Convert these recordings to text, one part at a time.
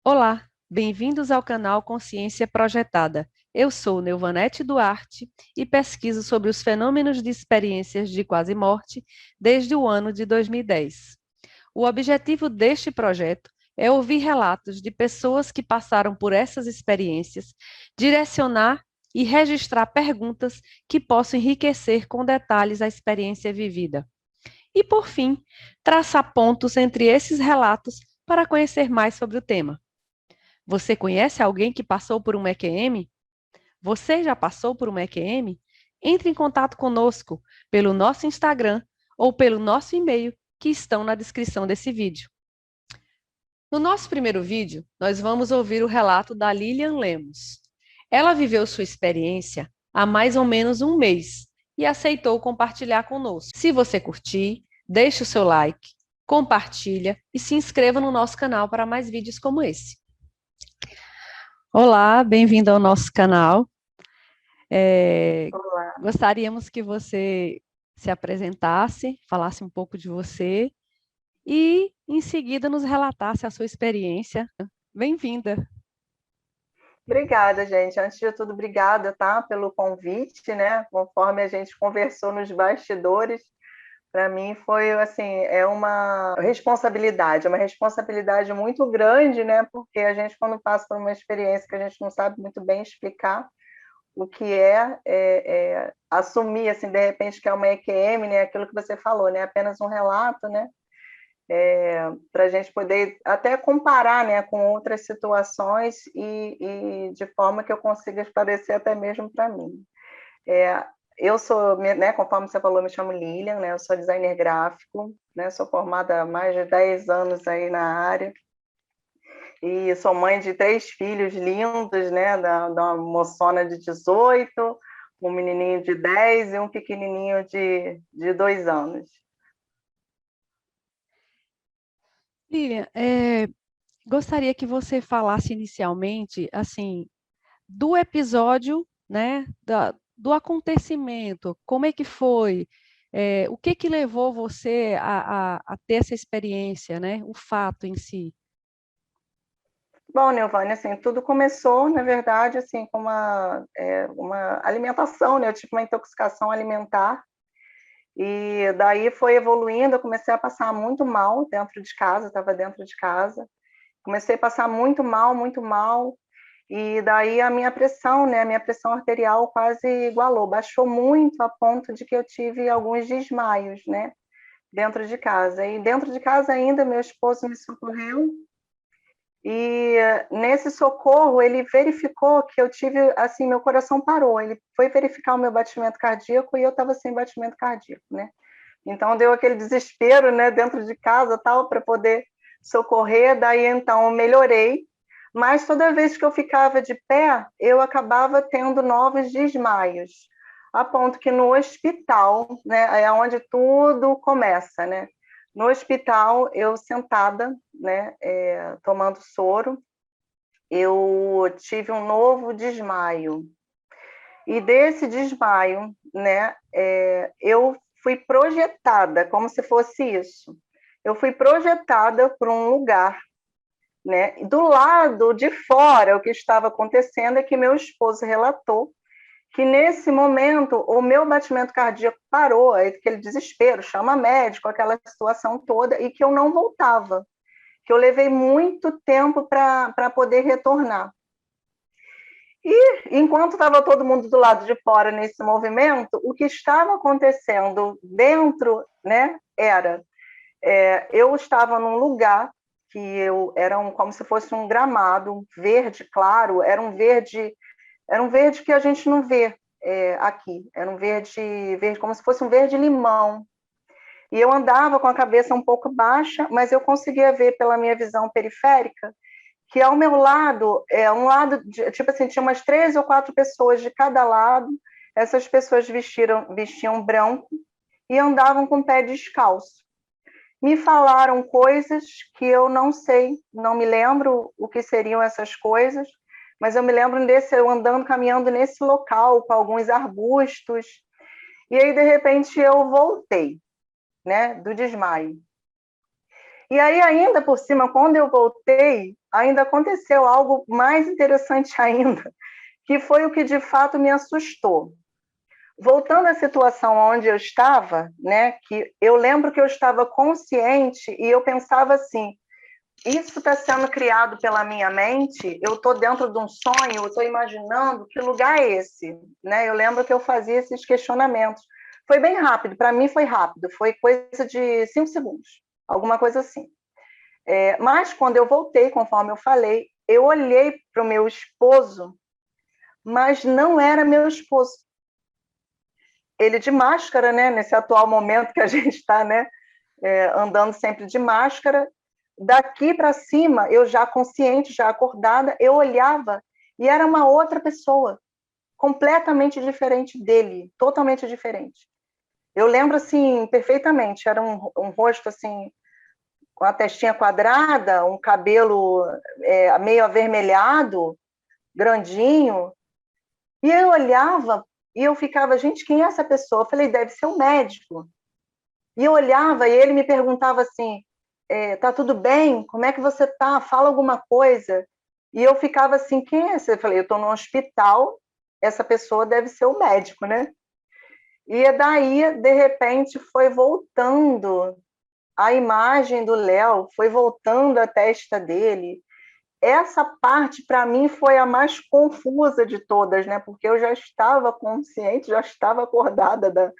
Olá, bem-vindos ao canal Consciência Projetada. Eu sou Neovanete Duarte e pesquiso sobre os fenômenos de experiências de quase morte desde o ano de 2010. O objetivo deste projeto é ouvir relatos de pessoas que passaram por essas experiências, direcionar e registrar perguntas que possam enriquecer com detalhes a experiência vivida. E, por fim, traçar pontos entre esses relatos para conhecer mais sobre o tema. Você conhece alguém que passou por um EQM? Você já passou por um EQM? Entre em contato conosco pelo nosso Instagram ou pelo nosso e-mail que estão na descrição desse vídeo. No nosso primeiro vídeo, nós vamos ouvir o relato da Lilian Lemos. Ela viveu sua experiência há mais ou menos um mês e aceitou compartilhar conosco. Se você curtir, deixe o seu like, compartilha e se inscreva no nosso canal para mais vídeos como esse. Olá, bem-vindo ao nosso canal. É, Olá. Gostaríamos que você se apresentasse, falasse um pouco de você e, em seguida, nos relatasse a sua experiência. Bem-vinda. Obrigada, gente. Antes de tudo, obrigada, tá, pelo convite, né? Conforme a gente conversou nos bastidores, para mim foi assim, é uma responsabilidade muito grande, né? Porque a gente quando passa por uma experiência que a gente não sabe muito bem explicar o que é assumir assim de repente que é uma EQM, né? Aquilo que você falou, né? Apenas um relato, né? Para a gente poder até comparar, né, com outras situações e de forma que eu consiga esclarecer até mesmo para mim. É, eu sou, né, conforme você falou, me chamo Lilian, né, eu sou designer gráfico, né, sou formada há mais de 10 anos aí na área e sou mãe de 3 filhos lindos, né, da uma moçona de 18, um menininho de 10 e um pequenininho de 2 anos. Lilian, gostaria que você falasse inicialmente, assim, do episódio, né, do acontecimento, como é que foi, o que que levou você a ter essa experiência, né, o fato em si. Bom, Neuvânia, assim, tudo começou, na verdade, assim, com uma alimentação, né? Eu tive uma intoxicação alimentar e daí foi evoluindo, eu comecei a passar muito mal dentro de casa, estava dentro de casa, comecei a passar muito mal, e daí a minha pressão, né? A minha pressão arterial quase igualou, baixou muito a ponto de que eu tive alguns desmaios, né? Dentro de casa. E dentro de casa ainda, meu esposo me socorreu, e nesse socorro, ele verificou que eu tive, assim, meu coração parou. Ele foi verificar o meu batimento cardíaco e eu estava sem batimento cardíaco, né? Então deu aquele desespero, né, dentro de casa, tal, para poder socorrer. Daí então eu melhorei, mas toda vez que eu ficava de pé, eu acabava tendo novos desmaios, a ponto que no hospital, né, é onde tudo começa, né? No hospital, eu sentada, né, tomando soro, eu tive um novo desmaio. E desse desmaio, né, eu fui projetada, como se fosse isso. Eu fui projetada para um lugar, né? Do lado de fora, o que estava acontecendo é que meu esposo relatou que nesse momento o meu batimento cardíaco parou, aquele desespero, chama médico, aquela situação toda, e que eu não voltava, que eu levei muito tempo para poder retornar. E enquanto estava todo mundo do lado de fora nesse movimento, o que estava acontecendo dentro, né, eu estava num lugar que como se fosse um gramado, um verde claro, era um verde que a gente não vê aqui, era um verde como se fosse um verde limão. E eu andava com a cabeça um pouco baixa, mas eu conseguia ver pela minha visão periférica que ao meu lado, tipo assim, tinha umas 3 ou 4 pessoas de cada lado, essas pessoas vestiam branco e andavam com o pé descalço. Me falaram coisas que eu não sei, não me lembro o que seriam essas coisas, mas eu me lembro eu andando, caminhando nesse local, com alguns arbustos, e aí, de repente, eu voltei, né, do desmaio. E aí, ainda por cima, quando eu voltei, ainda aconteceu algo mais interessante ainda, que foi o que de fato me assustou. Voltando à situação onde eu estava, né, que eu lembro que eu estava consciente e eu pensava assim, isso está sendo criado pela minha mente, eu estou dentro de um sonho, eu estou imaginando que lugar é esse, né? Eu lembro que eu fazia esses questionamentos. Foi bem rápido, para mim foi rápido, foi coisa de 5 segundos, alguma coisa assim. Mas quando eu voltei, conforme eu falei, eu olhei para o meu esposo, mas não era meu esposo. Ele de máscara, né? Nesse atual momento que a gente está, né? Andando sempre de máscara. Daqui para cima, eu já consciente, já acordada, eu olhava e era uma outra pessoa, completamente diferente dele, totalmente diferente. Eu lembro assim perfeitamente, era um rosto assim com a testinha quadrada, um cabelo meio avermelhado, grandinho, e eu olhava e eu ficava, gente, quem é essa pessoa? Eu falei, deve ser um médico. E eu olhava e ele me perguntava assim, tá tudo bem? Como é que você tá? Fala alguma coisa. E eu ficava assim, quem é esse? Eu falei, eu estou no hospital, essa pessoa deve ser o médico, né? E daí, de repente, foi voltando a imagem do Léo, foi voltando a testa dele. Essa parte, para mim, foi a mais confusa de todas, né? Porque eu já estava consciente, já estava acordada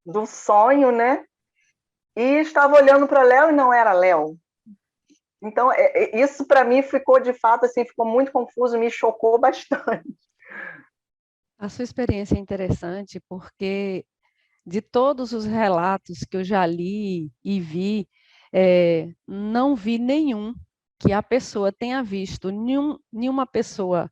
do sonho, né? E estava olhando para Léo e não era Léo. Então, isso para mim ficou de fato assim, ficou muito confuso, me chocou bastante. A sua experiência é interessante porque de todos os relatos que eu já li e vi, não vi nenhum que a pessoa tenha visto nenhuma pessoa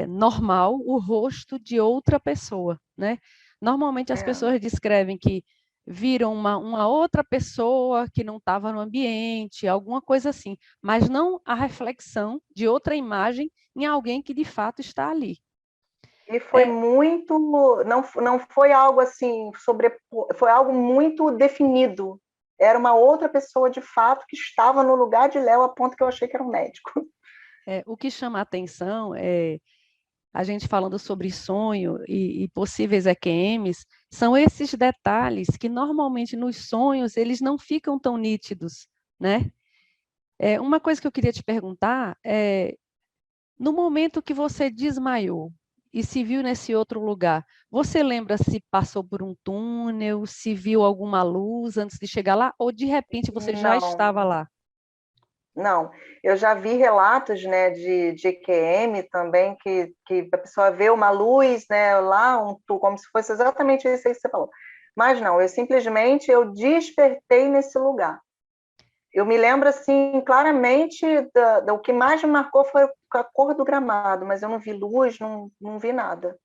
normal o rosto de outra pessoa, né? Normalmente as É. pessoas descrevem que viram uma outra pessoa que não estava no ambiente, alguma coisa assim, mas não a reflexão de outra imagem em alguém que de fato está ali. E foi É, muito, não foi algo assim, foi algo muito definido. Era uma outra pessoa de fato que estava no lugar de Léo a ponto que eu achei que era um médico. o que chama a atenção é a gente falando sobre sonho e possíveis EQMs, são esses detalhes que normalmente nos sonhos eles não ficam tão nítidos, né? Uma coisa que eu queria te perguntar é, no momento que você desmaiou e se viu nesse outro lugar, você lembra se passou por um túnel, se viu alguma luz antes de chegar lá, ou de repente você já Não, estava lá? não. Eu já vi relatos, né, de EQM também, que a pessoa vê uma luz, né, lá, como se fosse exatamente isso aí que você falou. Mas não, eu despertei nesse lugar. Eu me lembro assim claramente o que mais me marcou foi a cor do gramado, mas eu não vi luz, não vi nada.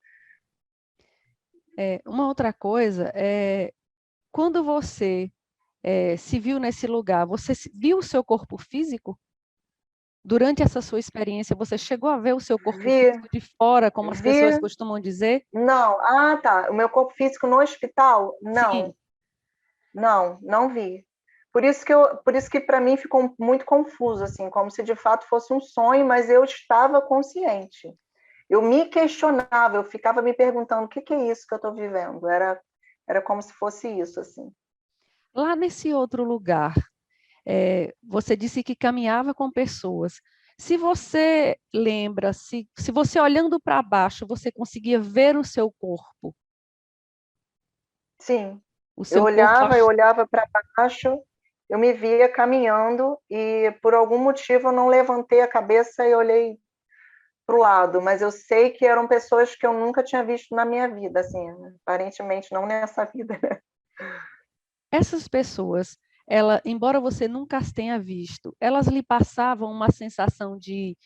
Uma outra coisa é quando você se viu nesse lugar, você viu o seu corpo físico? Durante essa sua experiência, você chegou a ver o seu corpo Vi, físico de fora, como as vi, pessoas costumam dizer? não. Ah, tá. O meu corpo físico no hospital? Sim. Não, não vi. Por isso que para mim ficou muito confuso, assim, como se de fato fosse um sonho, mas eu estava consciente. Eu me questionava, eu ficava me perguntando o que é isso que eu estou vivendo. Era como se fosse isso, assim. Lá nesse outro lugar, você disse que caminhava com pessoas. Se você lembra, se você olhando para baixo, você conseguia ver o seu corpo, Sim, o seu corpo. eu olhava para baixo, eu me via caminhando e por algum motivo eu não levantei a cabeça e olhei para o lado, mas eu sei que eram pessoas que eu nunca tinha visto na minha vida, assim, aparentemente não nessa vida. Essas pessoas, embora você nunca as tenha visto, elas lhe passavam uma sensação de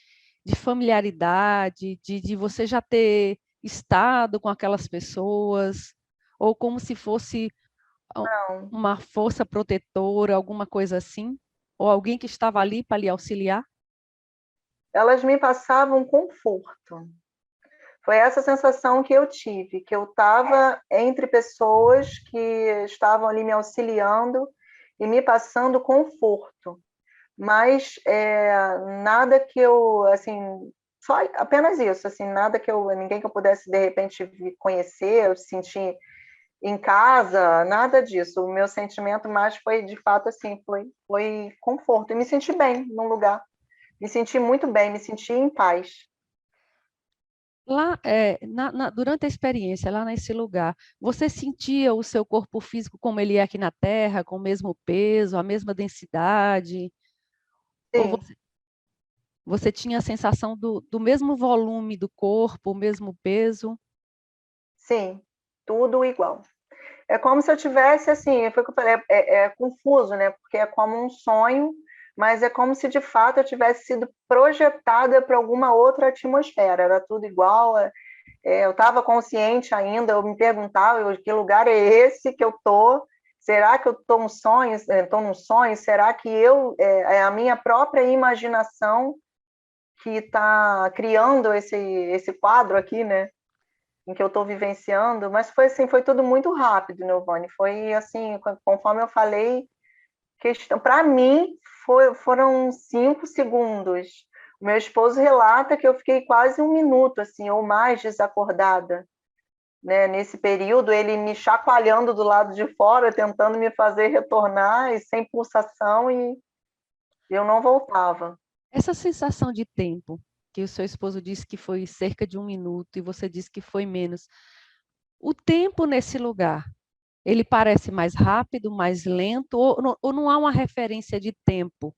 familiaridade, de você já ter estado com aquelas pessoas, ou como se fosse Não, uma força protetora, alguma coisa assim, ou alguém que estava ali para lhe auxiliar? elas me passavam conforto. Foi essa sensação que eu tive, que eu estava entre pessoas que estavam ali me auxiliando e me passando conforto. mas nada que eu, assim, só apenas isso, assim, nada que eu, ninguém que eu pudesse de repente conhecer, eu sentir em casa, nada disso. O meu sentimento mais foi, de fato, assim, foi conforto. E me senti bem num lugar. Me senti muito bem, me senti em paz. Lá, durante a experiência, lá nesse lugar, você sentia o seu corpo físico como ele é aqui na Terra, com o mesmo peso, a mesma densidade? Ou Sim, você tinha a sensação do mesmo volume do corpo, o mesmo peso? sim, tudo igual. É como se eu tivesse, assim, foi o que eu falei, é confuso, né? Porque é como um sonho, mas é como se de fato eu tivesse sido projetada para alguma outra atmosfera. Era tudo igual, eu estava consciente ainda, eu me perguntava que lugar é esse que eu estou? Será que eu estou num sonho? Estou num sonho? Será que é a minha própria imaginação que está criando esse quadro aqui, né? Em que eu estou vivenciando? Mas foi assim, foi tudo muito rápido, Neuvane. Foi assim, conforme eu falei, questão para mim foram 5 segundos. O meu esposo relata que eu fiquei quase um minuto, assim, ou mais desacordada, né? Nesse período, ele me chacoalhando do lado de fora, tentando me fazer retornar, e sem pulsação, e eu não voltava. Essa sensação de tempo, que o seu esposo disse que foi cerca de um minuto e você disse que foi menos, o tempo nesse lugar, ele parece mais rápido, mais lento, ou não há uma referência de tempo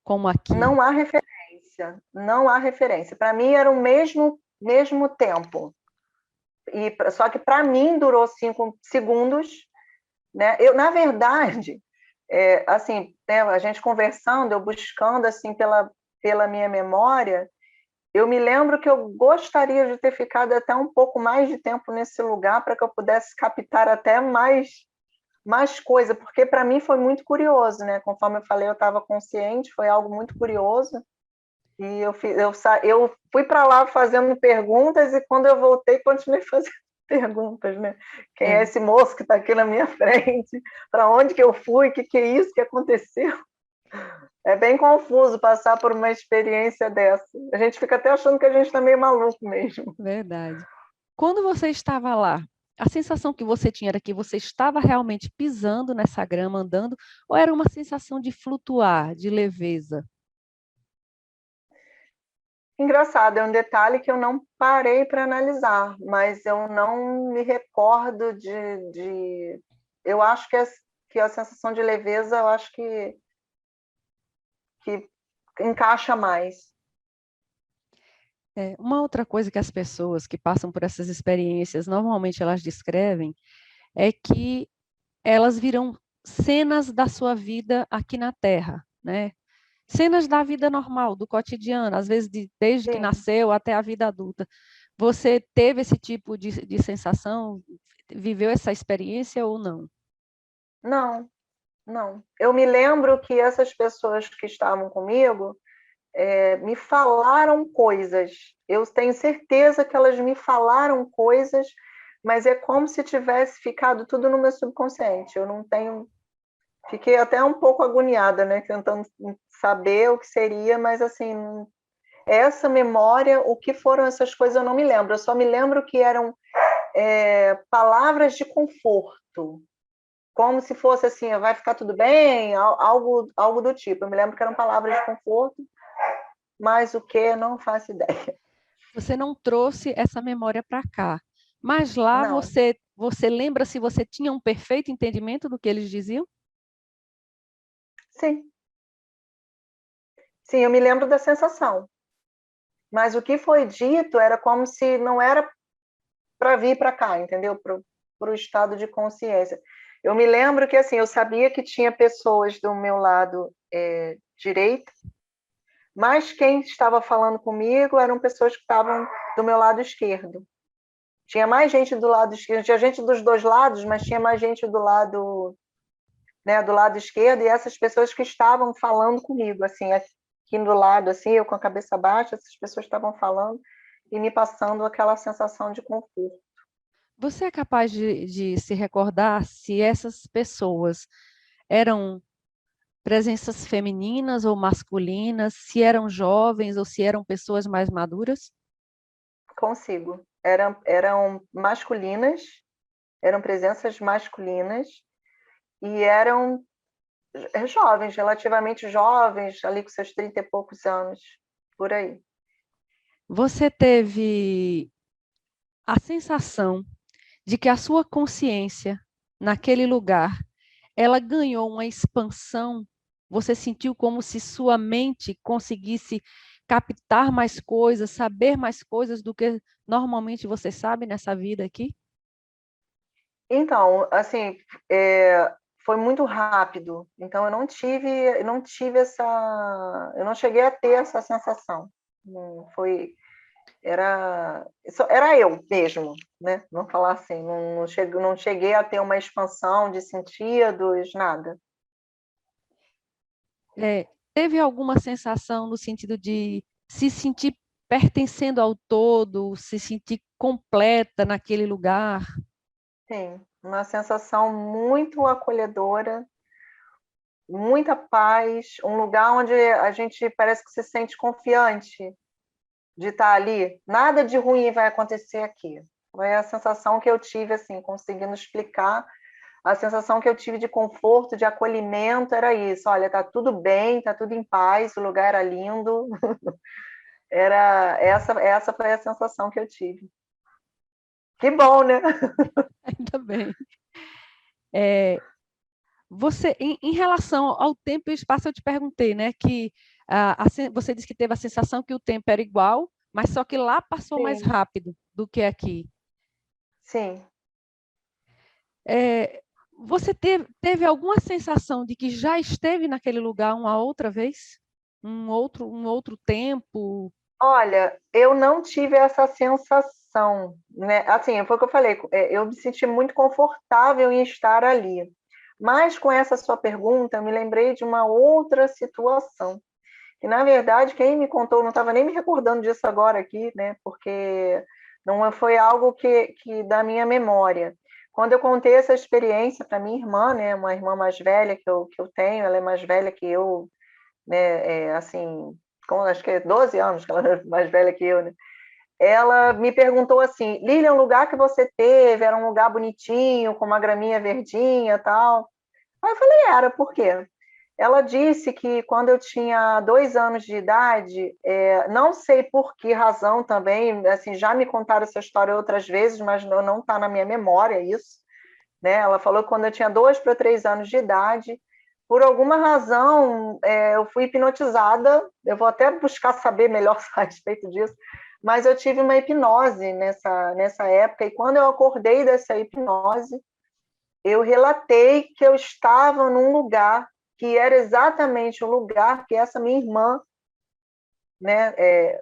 como aqui? Não há referência, não há referência. Para mim era o mesmo tempo. Só que para mim durou 5 segundos, né? Eu, na verdade, assim, né, a gente conversando, eu buscando assim pela minha memória, eu me lembro que eu gostaria de ter ficado até um pouco mais de tempo nesse lugar para que eu pudesse captar até mais coisa, porque para mim foi muito curioso, né? Conforme eu falei, eu estava consciente, foi algo muito curioso. E eu fui para lá fazendo perguntas e quando eu voltei, continuei fazendo perguntas, né? Quem é É, esse moço que está aqui na minha frente? Para onde que eu fui? O que é isso que aconteceu? É bem confuso passar por uma experiência dessa. A gente fica até achando que a gente está meio maluco mesmo. verdade. Quando você estava lá, a sensação que você tinha era que você estava realmente pisando nessa grama, andando, ou era uma sensação de flutuar, de leveza? Engraçado, é um detalhe que eu não parei para analisar, mas eu não me recordo eu acho que a sensação de leveza, eu acho que encaixa mais. Uma outra coisa que as pessoas que passam por essas experiências, normalmente elas descrevem, é que elas viram cenas da sua vida aqui na Terra, né? Cenas da vida normal, do cotidiano, às vezes desde que Sim, nasceu até a vida adulta. Você teve esse tipo de sensação? Viveu essa experiência ou não? não, não. Eu me lembro que essas pessoas que estavam comigo me falaram coisas. Eu tenho certeza que elas me falaram coisas, mas é como se tivesse ficado tudo no meu subconsciente. Eu não tenho. Fiquei até um pouco agoniada, né? Tentando saber o que seria, mas assim, essa memória, o que foram essas coisas, eu não me lembro. Eu só me lembro que eram palavras de conforto, como se fosse assim, vai ficar tudo bem, algo do tipo. Eu me lembro que eram palavras de conforto, mas o que, não faço ideia. Você não trouxe essa memória para cá, mas lá Não, você lembra se você tinha um perfeito entendimento do que eles diziam? sim, sim, eu me lembro da sensação. Mas o que foi dito era como se não era para vir para cá, entendeu? Para o estado de consciência. Eu me lembro que assim, eu sabia que tinha pessoas do meu lado direito, mas quem estava falando comigo eram pessoas que estavam do meu lado esquerdo. Tinha mais gente do lado esquerdo, tinha gente dos dois lados, mas tinha mais gente do lado, né, do lado esquerdo, e essas pessoas que estavam falando comigo, assim, aqui do lado, assim, eu com a cabeça baixa, essas pessoas estavam falando e me passando aquela sensação de conforto. Você é capaz de se recordar se essas pessoas eram Presenças femininas ou masculinas, se eram jovens ou se eram pessoas mais maduras? Consigo. Eram masculinas, eram presenças masculinas e eram jovens, relativamente jovens, ali com seus 30 e poucos anos, por aí. Você teve a sensação de que a sua consciência naquele lugar, ela ganhou uma expansão? Você sentiu como se sua mente conseguisse captar mais coisas, saber mais coisas do que normalmente você sabe nessa vida aqui? Então, assim, foi muito rápido. Então, eu não tive eu não cheguei a ter essa sensação. Não foi, era eu mesmo, né? Vamos falar assim, não cheguei a ter uma expansão de sentidos, nada. Teve alguma sensação no sentido de se sentir pertencendo ao todo, se sentir completa naquele lugar? Sim, uma sensação muito acolhedora, muita paz, um lugar onde a gente parece que se sente confiante de estar ali. Nada de ruim vai acontecer aqui. Foi a sensação que eu tive, assim, conseguindo explicar. A sensação que eu tive de conforto, de acolhimento, era isso. Olha, tá tudo bem, tá tudo em paz, o lugar era lindo. Essa foi a sensação que eu tive. Que bom, né? Ainda bem. Você, em relação ao tempo e espaço, eu te perguntei, né, que você disse que teve a sensação que o tempo era igual, mas só que lá passou mais Sim, rápido do que aqui. sim. É, você teve alguma sensação de que já esteve naquele lugar uma outra vez? Um outro tempo? Olha, eu não tive essa sensação, né? Assim, foi o que eu falei, eu me senti muito confortável em estar ali. Mas com essa sua pergunta, eu me lembrei de uma outra situação. E, na verdade, quem me contou, não estava nem me recordando disso agora aqui, né? Porque não foi algo que da minha memória. Quando eu contei essa experiência para minha irmã, né? Uma irmã mais velha que eu tenho, ela é mais velha que eu, né? Assim, acho que é 12 anos que ela é mais velha que eu, né? Ela me perguntou assim: Lilian, o lugar que você teve era um lugar bonitinho, com uma graminha verdinha e tal? Aí eu falei: era, por quê? Ela disse que quando eu tinha 2 anos de idade, não sei por que razão também, assim, já me contaram essa história outras vezes, mas não está na minha memória isso, né? Ela falou que quando eu tinha 2 para 3 anos de idade, por alguma razão, eu fui hipnotizada. Eu vou até buscar saber melhor a respeito disso, mas eu tive uma hipnose nessa época, e quando eu acordei dessa hipnose, eu relatei que eu estava num lugar que era exatamente o lugar que essa minha irmã, né,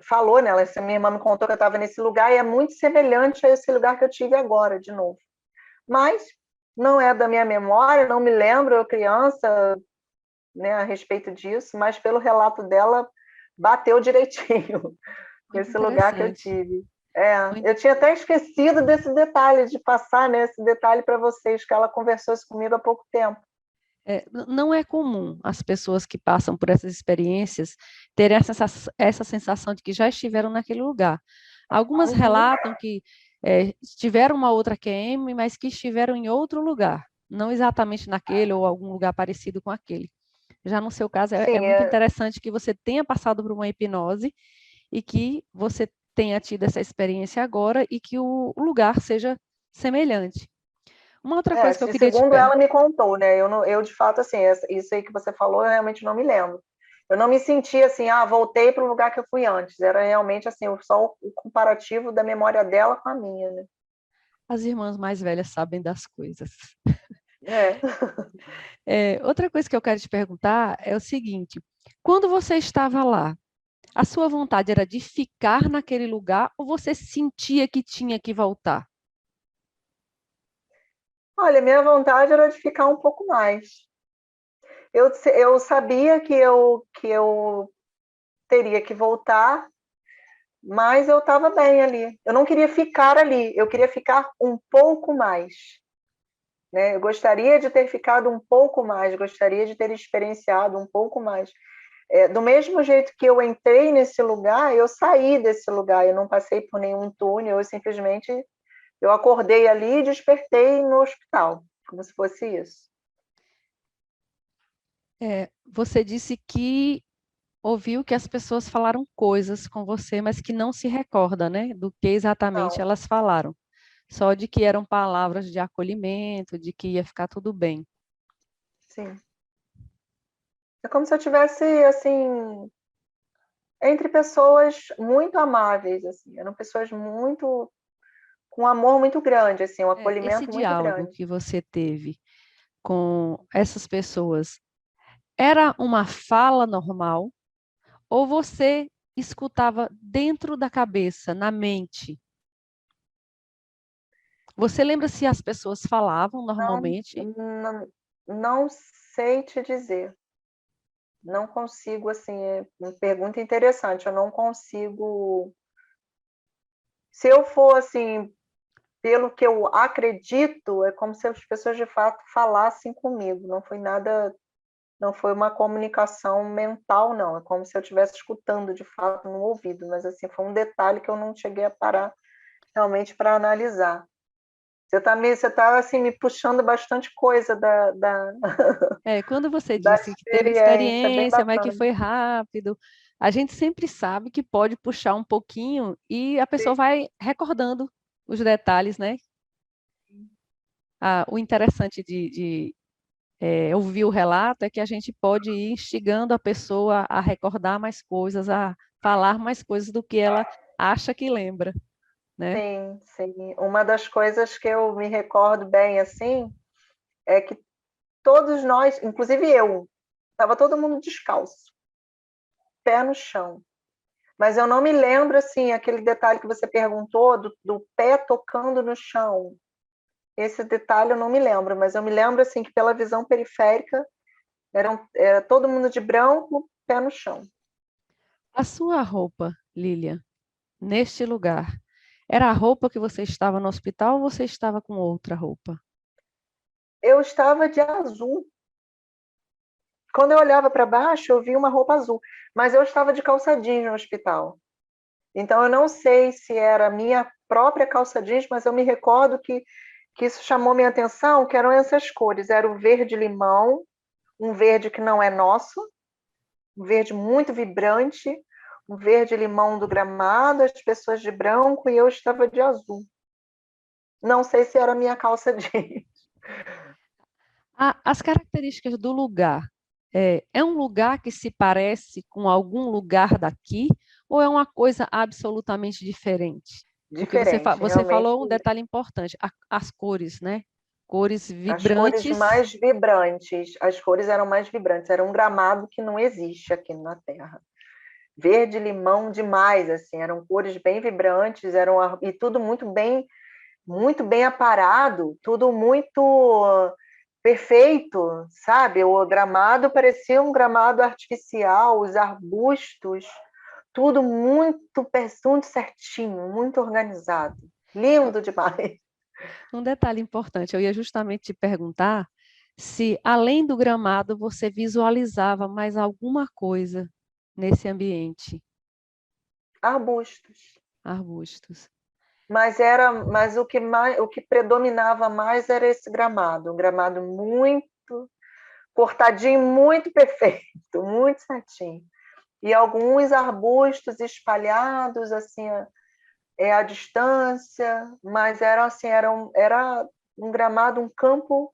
falou, né? Essa minha irmã me contou que eu estava nesse lugar, e é muito semelhante a esse lugar que eu tive agora, de novo. Mas não é da minha memória, não me lembro, eu criança, né, a respeito disso, mas pelo relato dela, bateu direitinho com Muito esse lugar que eu interessante. tive. Muito- Eu tinha até esquecido desse detalhe, de passar, né, esse detalhe para vocês, que ela conversou isso comigo há pouco tempo. não é comum as pessoas que passam por essas experiências terem essa sensação de que já estiveram naquele lugar. Algumas Uhum. relatam que tiveram uma outra QM, mas que estiveram em outro lugar, não exatamente naquele ou algum lugar parecido com aquele. Já no seu caso, é Sim, muito interessante que você tenha passado por uma hipnose e que você tenha tido essa experiência agora e que o lugar seja semelhante. Uma outra coisa que eu queria te segundo perguntar. ela me contou, né? Eu de fato, assim, isso aí que você falou, eu realmente não me lembro. Eu não me senti assim, voltei para o lugar que eu fui antes. Era realmente assim, só o comparativo da memória dela com a minha, né? As irmãs mais velhas sabem das coisas. É. Outra coisa que eu quero te perguntar é o seguinte: quando você estava lá, a sua vontade era de ficar naquele lugar ou você sentia que tinha que voltar? Olha, minha vontade era de ficar um pouco mais. Eu sabia que eu teria que voltar, mas eu estava bem ali. Eu não queria ficar ali, eu queria ficar um pouco mais. né? Eu gostaria de ter ficado um pouco mais, gostaria de ter experienciado um pouco mais. Do mesmo jeito que eu entrei nesse lugar, eu saí desse lugar, eu não passei por nenhum túnel, eu simplesmente eu acordei ali e despertei no hospital, como se fosse isso. Você disse que ouviu que as pessoas falaram coisas com você, mas que não se recorda, né, do que exatamente Não, elas falaram. Só de que eram palavras de acolhimento, de que ia ficar tudo bem. sim. É como se eu tivesse, assim, entre pessoas muito amáveis, assim, eram pessoas muito, com um amor muito grande, assim, um Esse acolhimento muito diálogo grande. que você teve com essas pessoas era uma fala normal ou você escutava dentro da cabeça, na mente? Você lembra se as pessoas falavam Não, normalmente? não, não sei te dizer. Não consigo, assim, é uma pergunta interessante. Eu não consigo. Se eu for, assim, pelo que eu acredito, é como se as pessoas de fato falassem comigo. Não foi nada, não foi uma comunicação mental, não. É como se eu estivesse escutando de fato no ouvido. Mas, assim, foi um detalhe que eu não cheguei a parar realmente para analisar. Você tá assim, me puxando bastante coisa Quando você da disse que teve experiência, bem experiência, mas que bacana. foi rápido, a gente sempre sabe que pode puxar um pouquinho e a pessoa Sim, vai recordando os detalhes, né? O interessante de ouvir o relato é que a gente pode ir instigando a pessoa a recordar mais coisas, a falar mais coisas do que ela acha que lembra, né? sim, sim. Uma das coisas que eu me recordo bem, assim, é que todos nós, inclusive eu, estava todo mundo descalço, pé no chão. Mas eu não me lembro, assim, aquele detalhe que você perguntou, do pé tocando no chão. Esse detalhe eu não me lembro, mas eu me lembro, assim, que pela visão periférica, era todo mundo de branco, pé no chão. A sua roupa, Lilian, neste lugar, era a roupa que você estava no hospital ou você estava com outra roupa? Eu estava de azul. Quando eu olhava para baixo, eu via uma roupa azul, mas eu estava de calça jeans no hospital. Então, eu não sei se era a minha própria calça jeans, mas eu me recordo que isso chamou minha atenção, que eram essas cores. Era o verde-limão, um verde que não é nosso, um verde muito vibrante, um verde-limão do gramado, as pessoas de branco e eu estava de azul. Não sei se era a minha calça jeans. As características do lugar. É um lugar que se parece com algum lugar daqui ou é uma coisa absolutamente diferente? Porque Diferente, você realmente. falou um detalhe importante, as cores, né? Cores As cores vibrantes. mais vibrantes, as cores eram mais vibrantes, era um gramado que não existe aqui na Terra. Verde limão demais, assim, eram cores bem vibrantes, e tudo muito bem aparado, tudo muito perfeito, sabe? O gramado parecia um gramado artificial, os arbustos, tudo muito certinho, muito organizado, lindo demais. Um detalhe importante, eu ia justamente te perguntar se, além do gramado, você visualizava mais alguma coisa nesse ambiente, Arbustos. arbustos. Mas o que predominava mais era esse gramado, um gramado muito cortadinho, muito perfeito, muito certinho. E alguns arbustos espalhados assim à distância, mas era um gramado, um campo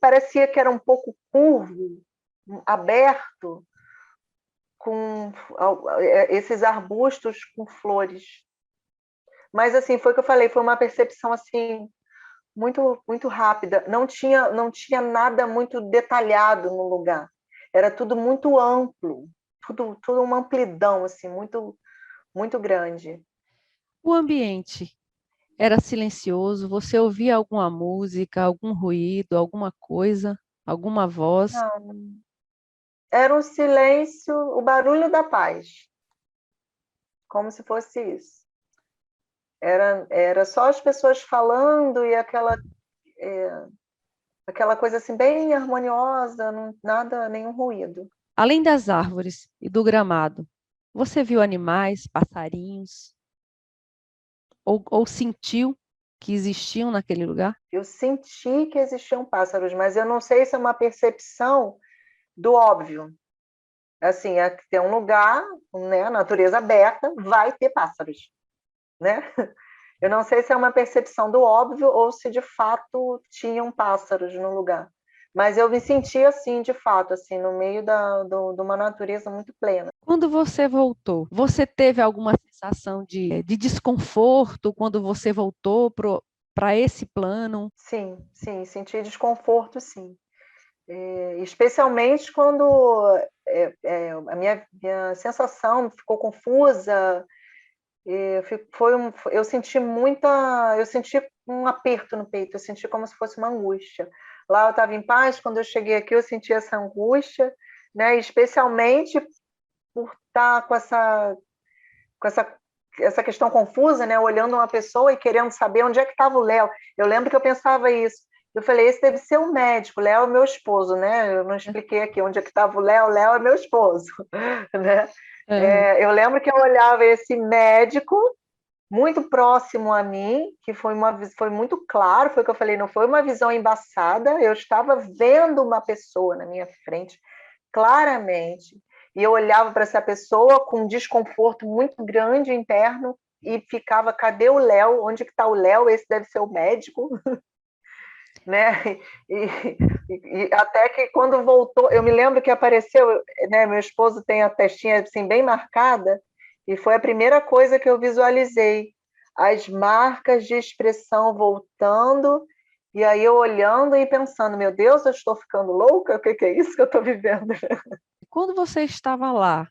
parecia que era um pouco curvo, aberto, com esses arbustos com flores. Mas assim, foi o que eu falei, foi uma percepção assim muito rápida. Não tinha nada muito detalhado no lugar. Era tudo muito amplo, tudo uma amplidão assim, muito grande. O ambiente era silencioso? Você ouvia alguma música, algum ruído, alguma coisa, alguma voz? Não, era um silêncio, o barulho da paz, como se fosse isso. Era só as pessoas falando e aquela coisa assim bem harmoniosa, nada, nenhum ruído. Além das árvores e do gramado, você viu animais, passarinhos, ou sentiu que existiam naquele lugar? Eu senti que existiam pássaros, mas eu não sei se é uma percepção do óbvio. Assim, tem um lugar, né, natureza aberta, vai ter pássaros, né? Eu não sei se é uma percepção do óbvio ou se de fato tinham pássaros no lugar. Mas eu me senti assim, de fato, assim, no meio de uma natureza muito plena. Quando você voltou, você teve alguma sensação de desconforto quando você voltou para esse plano? Sim, sim, senti desconforto, sim. Especialmente quando a minha sensação ficou confusa. Eu senti um aperto no peito, eu senti como se fosse uma angústia. Lá eu estava em paz, quando eu cheguei aqui eu senti essa angústia, né? Especialmente por estar com essa questão confusa, né? Olhando uma pessoa e querendo saber onde é que estava o Léo. Eu lembro que eu pensava isso. Eu falei, esse deve ser o médico, Léo é meu esposo, né? Eu não expliquei aqui onde é que estava o Léo é meu esposo, né? É. Eu lembro que eu olhava esse médico muito próximo a mim, que foi muito claro, foi o que eu falei, não foi uma visão embaçada, eu estava vendo uma pessoa na minha frente, claramente, e eu olhava para essa pessoa com um desconforto muito grande interno e ficava, cadê o Léo? Onde que está o Léo? Esse deve ser o médico, né? E até que quando voltou, eu me lembro que apareceu, né? Meu esposo tem a testinha assim bem marcada, e foi a primeira coisa que eu visualizei, as marcas de expressão voltando, e aí eu olhando e pensando, meu Deus, eu estou ficando louca? O que é isso que eu estou vivendo? Quando você estava lá,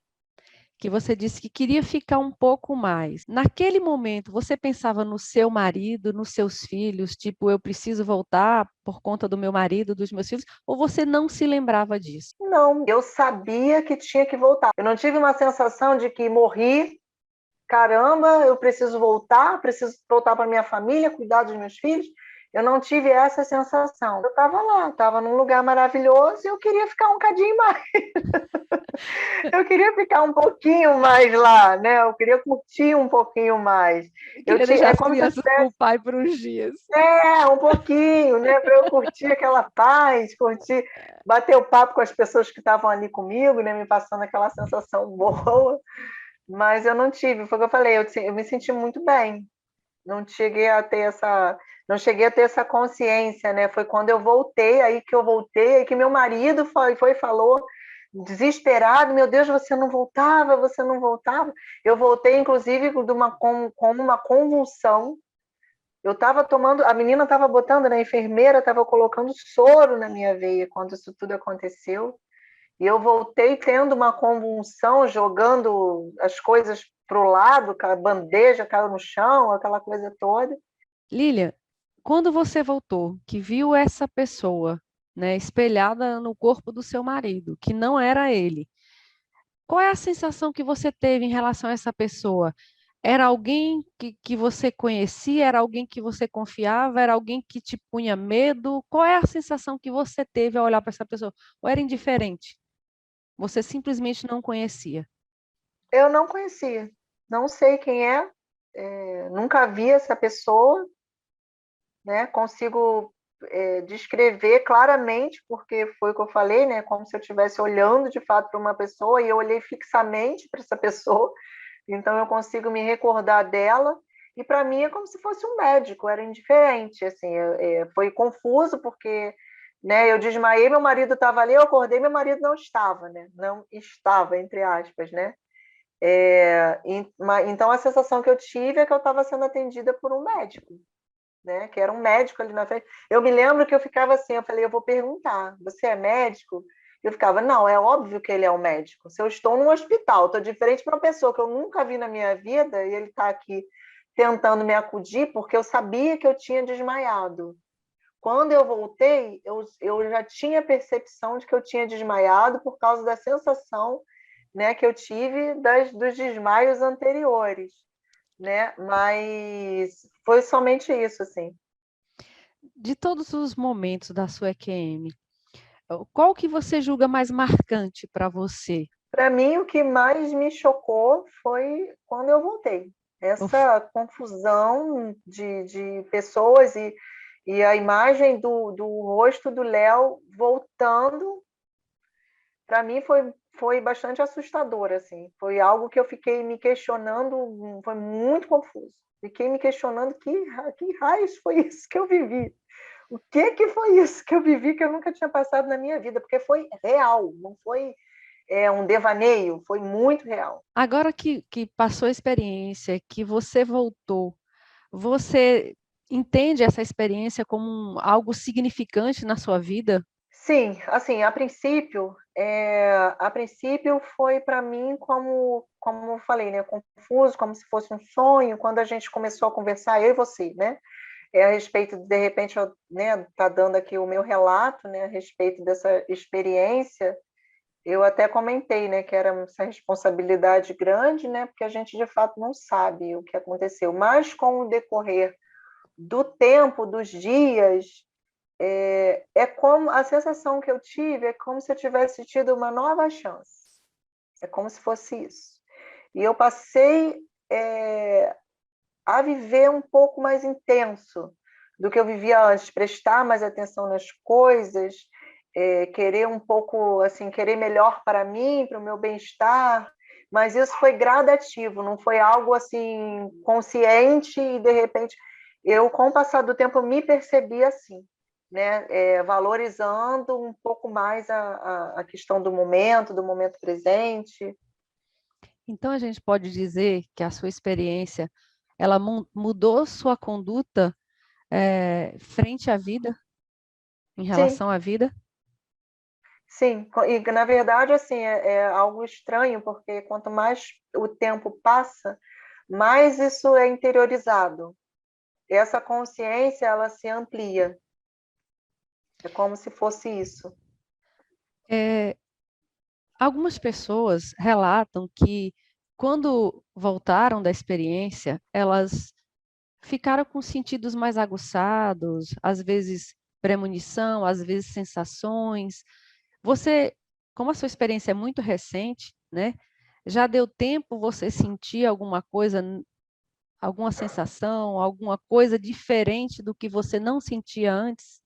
que você disse que queria ficar um pouco mais, naquele momento você pensava no seu marido, nos seus filhos, tipo, eu preciso voltar por conta do meu marido, dos meus filhos, ou você não se lembrava disso? Não, eu sabia que tinha que voltar. Eu não tive uma sensação de que morri, caramba, eu preciso voltar para minha família, cuidar dos meus filhos. Eu não tive essa sensação. Eu estava lá, estava num lugar maravilhoso e eu queria ficar um cadinho mais. Eu queria ficar um pouquinho mais lá, né? Eu queria curtir um pouquinho mais. Eu queria deixar É as como se eu crianças com o tivesse, pai por uns dias. um pouquinho, né? Para eu curtir aquela paz, curtir, bater o papo com as pessoas que estavam ali comigo, né? Me passando aquela sensação boa. Mas eu não tive, foi o que eu falei, eu me senti muito bem. Não cheguei a ter essa consciência, né? Foi quando eu voltei, aí que meu marido foi e falou, desesperado, meu Deus, você não voltava, você não voltava. Eu voltei, inclusive, com uma convulsão. Eu estava tomando, a menina estava botando, né, a enfermeira estava colocando soro na minha veia quando isso tudo aconteceu. E eu voltei tendo uma convulsão, jogando as coisas para o lado, a bandeja caiu no chão, aquela coisa toda. Lília, quando você voltou, que viu essa pessoa, né, espelhada no corpo do seu marido, que não era ele, qual é a sensação que você teve em relação a essa pessoa? Era alguém que você conhecia? Era alguém que você confiava? Era alguém que te punha medo? Qual é a sensação que você teve ao olhar para essa pessoa? Ou era indiferente? Você simplesmente não conhecia? Eu não conhecia, não sei quem é, nunca vi essa pessoa, né? Consigo descrever claramente, porque foi o que eu falei, né? Como se eu estivesse olhando de fato para uma pessoa e eu olhei fixamente para essa pessoa, então eu consigo me recordar dela. E para mim é como se fosse um médico, era indiferente, assim, foi confuso porque, né, eu desmaiei, meu marido estava ali, eu acordei, meu marido não estava, né? Não estava, entre aspas, né? Então a sensação que eu tive é que eu estava sendo atendida por um médico, né? Que era um médico ali na frente. Eu me lembro que eu ficava assim, eu falei, eu vou perguntar, você é médico? Eu ficava, não, é óbvio que ele é um médico. Se eu estou num hospital, estou diferente para uma pessoa que eu nunca vi na minha vida e ele está aqui tentando me acudir porque eu sabia que eu tinha desmaiado. Quando eu voltei, eu já tinha percepção de que eu tinha desmaiado por causa da sensação, né, que eu tive dos desmaios anteriores, né? Mas foi somente isso, assim. De todos os momentos da sua EQM, qual que você julga mais marcante para você? Para mim, o que mais me chocou foi quando eu voltei. Of- Essa confusão de pessoas e a imagem do rosto do Léo voltando, para mim foi bastante assustador, assim. Foi algo que eu fiquei me questionando, foi muito confuso. Fiquei me questionando que raios foi isso que eu vivi? O que foi isso que eu vivi que eu nunca tinha passado na minha vida? Porque foi real, não foi um devaneio, foi muito real. Agora que passou a experiência, que você voltou, você entende essa experiência como algo significante na sua vida? Sim, assim, a princípio foi para mim como eu falei, né, confuso, como se fosse um sonho, quando a gente começou a conversar, eu e você, né, a respeito, de repente, eu, né, tá dando aqui o meu relato, né, a respeito dessa experiência, eu até comentei, né, que era essa responsabilidade grande, né, porque a gente, de fato, não sabe o que aconteceu, mas com o decorrer do tempo, dos dias, é como a sensação que eu tive é como se eu tivesse tido uma nova chance. É como se fosse isso. E eu passei a viver um pouco mais intenso do que eu vivia antes, prestar mais atenção nas coisas, querer um pouco, assim, querer melhor para mim, para o meu bem-estar, mas isso foi gradativo, não foi algo assim consciente e de repente eu, com o passar do tempo, me percebi assim, né? Valorizando um pouco mais a questão do momento presente. Então a gente pode dizer que a sua experiência, ela mudou sua conduta frente à vida, em Sim, relação à vida? sim, e na verdade assim é algo estranho porque quanto mais o tempo passa, mais isso é interiorizado. Essa consciência ela se amplia. É como se fosse isso. É, algumas pessoas relatam que quando voltaram da experiência, elas ficaram com sentidos mais aguçados, às vezes premonição, às vezes sensações. Você, como a sua experiência é muito recente, né? Já deu tempo você sentir alguma coisa, alguma sensação, alguma coisa diferente do que você não sentia antes?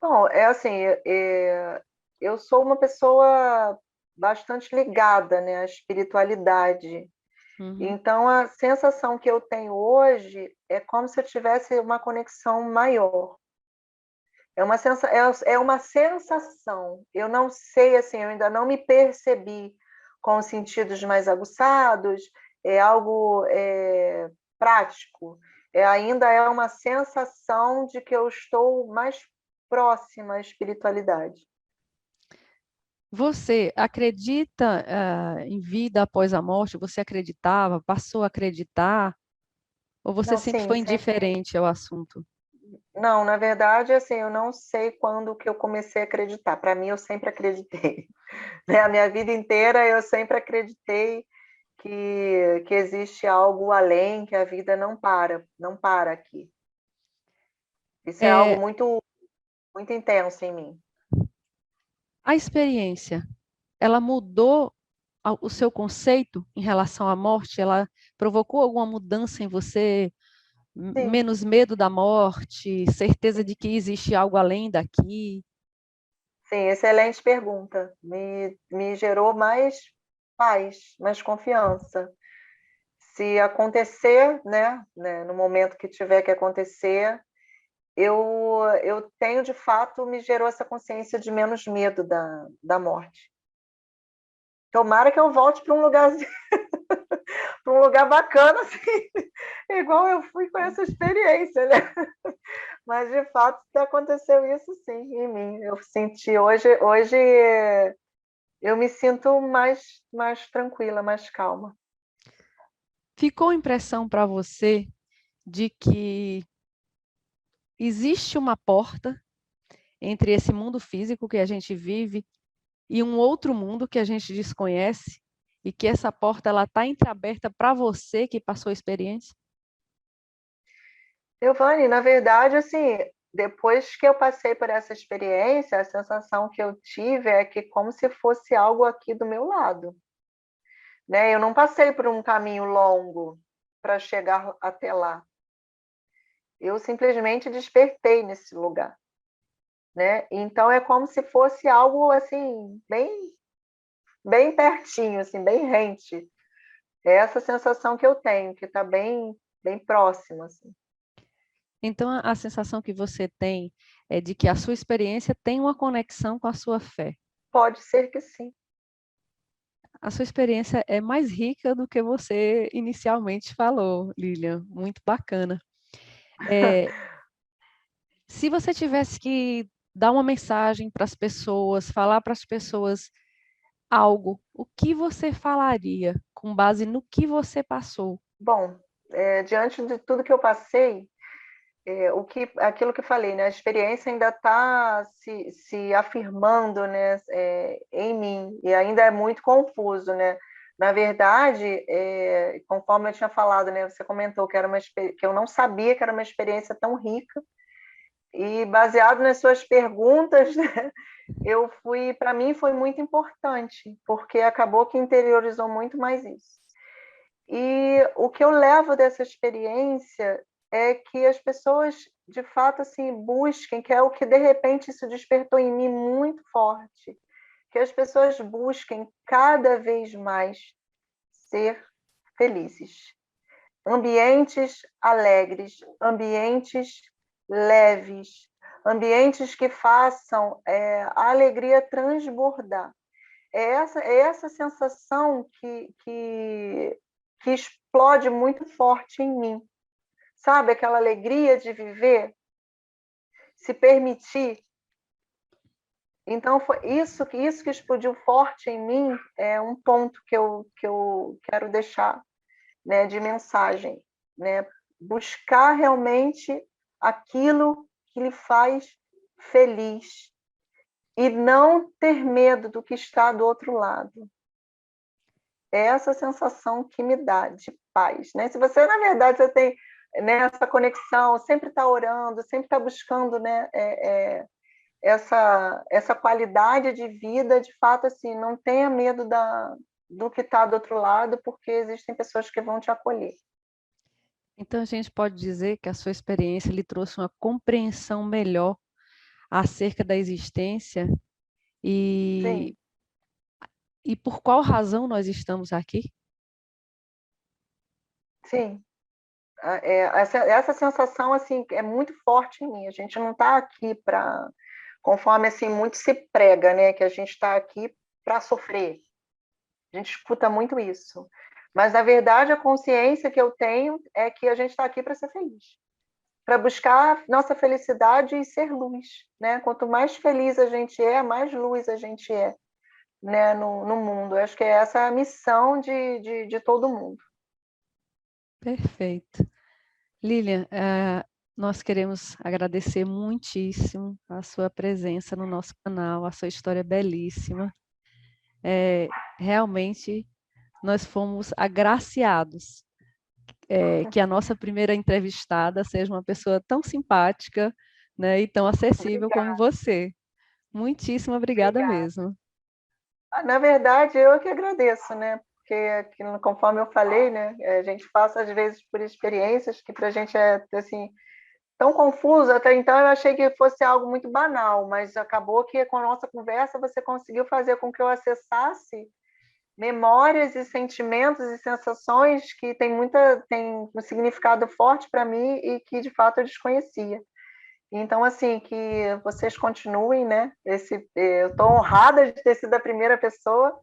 Bom, é assim, eu sou uma pessoa bastante ligada, né, à espiritualidade. Uhum. Então, a sensação que eu tenho hoje é como se eu tivesse uma conexão maior. É uma sensação. Eu não sei, assim, eu ainda não me percebi com os sentidos mais aguçados, é algo prático. Ainda é uma sensação de que eu estou mais próxima à espiritualidade. Você acredita, em vida após a morte? Você acreditava? Passou a acreditar? Ou você Não, sempre sim, foi sempre. indiferente ao assunto? Não, na verdade, assim, eu não sei quando que eu comecei a acreditar. Para mim, eu sempre acreditei. Né? A minha vida inteira, eu sempre acreditei que existe algo além, que a vida não para aqui. Isso é algo É, muito, muito intenso em mim. a experiência, ela mudou o seu conceito em relação à morte? Ela provocou alguma mudança em você? Sim, Menos medo da morte? Certeza de que existe algo além daqui? sim, excelente pergunta. Me gerou mais paz, mais confiança. Se acontecer, né, no momento que tiver que acontecer, eu tenho, de fato, me gerou essa consciência de menos medo da morte. Tomara que eu volte para um lugar, para um lugar bacana, assim, igual eu fui com essa experiência, né? Mas, de fato, aconteceu isso sim em mim. Eu senti hoje eu me sinto mais tranquila, mais calma. Ficou a impressão para você de que existe uma porta entre esse mundo físico que a gente vive e um outro mundo que a gente desconhece e que essa porta ela está entreaberta para você que passou a experiência? Giovanni, na verdade, assim, depois que eu passei por essa experiência, a sensação que eu tive é que como se fosse algo aqui do meu lado, né? Eu não passei por um caminho longo para chegar até lá. Eu simplesmente despertei nesse lugar, né? Então é como se fosse algo assim bem pertinho, assim, bem rente. É essa sensação que eu tenho, que está bem próxima, assim. Então, a sensação que você tem é de que a sua experiência tem uma conexão com a sua fé. Pode ser que sim. A sua experiência é mais rica do que você inicialmente falou, Lilian. Muito bacana. É, se você tivesse que dar uma mensagem para as pessoas, falar para as pessoas algo, o que você falaria com base no que você passou? Bom, diante de tudo que eu passei, aquilo que eu falei, né? A experiência ainda está se afirmando, né? Em mim e ainda é muito confuso, né? Na verdade, conforme eu tinha falado, né? Você comentou que que eu não sabia que era uma experiência tão rica e baseado nas suas perguntas, né? Para mim foi muito importante porque acabou que interiorizou muito mais isso. E o que eu levo dessa experiência é que as pessoas, de fato, assim, busquem, que é o que de repente isso despertou em mim muito forte, que as pessoas busquem cada vez mais ser felizes. Ambientes alegres, ambientes leves, ambientes que façam a alegria transbordar. É essa sensação que explode muito forte em mim. Sabe, aquela alegria de viver, se permitir. Então, foi isso que explodiu forte em mim, é um ponto que eu quero deixar, né, de mensagem, né? Buscar realmente aquilo que lhe faz feliz e não ter medo do que está do outro lado. É essa sensação que me dá de paz, né? Se você, na verdade, você tem, né, essa conexão, sempre está orando, sempre está buscando, né, essa qualidade de vida, de fato, assim, não tenha medo do que está do outro lado, porque existem pessoas que vão te acolher. Então, a gente pode dizer que a sua experiência lhe trouxe uma compreensão melhor acerca da existência e, Sim, e por qual razão nós estamos aqui? sim. Essa sensação, assim, é muito forte em mim. A gente não está aqui para, conforme, assim, muito se prega, né, que a gente está aqui para sofrer. A gente escuta muito isso. Mas, na verdade, a consciência que eu tenho é que a gente está aqui para ser feliz, para buscar nossa felicidade e ser luz, né? Quanto mais feliz a gente é, mais luz a gente é, né, no mundo. Eu acho que essa é a missão de todo mundo. Perfeito. Lilian, nós queremos agradecer muitíssimo a sua presença no nosso canal, a sua história é belíssima. Realmente, nós fomos agraciados, que a nossa primeira entrevistada seja uma pessoa tão simpática, né, e tão acessível como Obrigada. você. Muitíssimo obrigada mesmo. Na verdade, eu que agradeço, né? Porque, conforme eu falei, né, a gente passa às vezes por experiências que para a gente é assim tão confuso. Até então eu achei que fosse algo muito banal, mas acabou que com a nossa conversa você conseguiu fazer com que eu acessasse memórias e sentimentos e sensações que tem um significado forte para mim e que de fato eu desconhecia. Então, assim, que vocês continuem, né? Eu estou honrada de ter sido a primeira pessoa,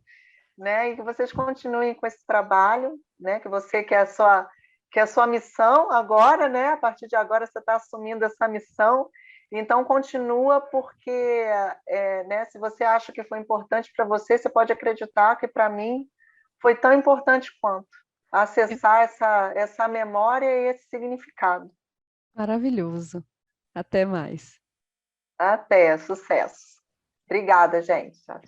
né? E que vocês continuem com esse trabalho, né? Que você que é a sua missão agora, né? A partir de agora você está assumindo essa missão. Então continua porque, né? Se você acha que foi importante para você, você pode acreditar que para mim foi tão importante quanto acessar essa memória e esse significado. Maravilhoso. Até mais. Até, sucesso. Obrigada, gente.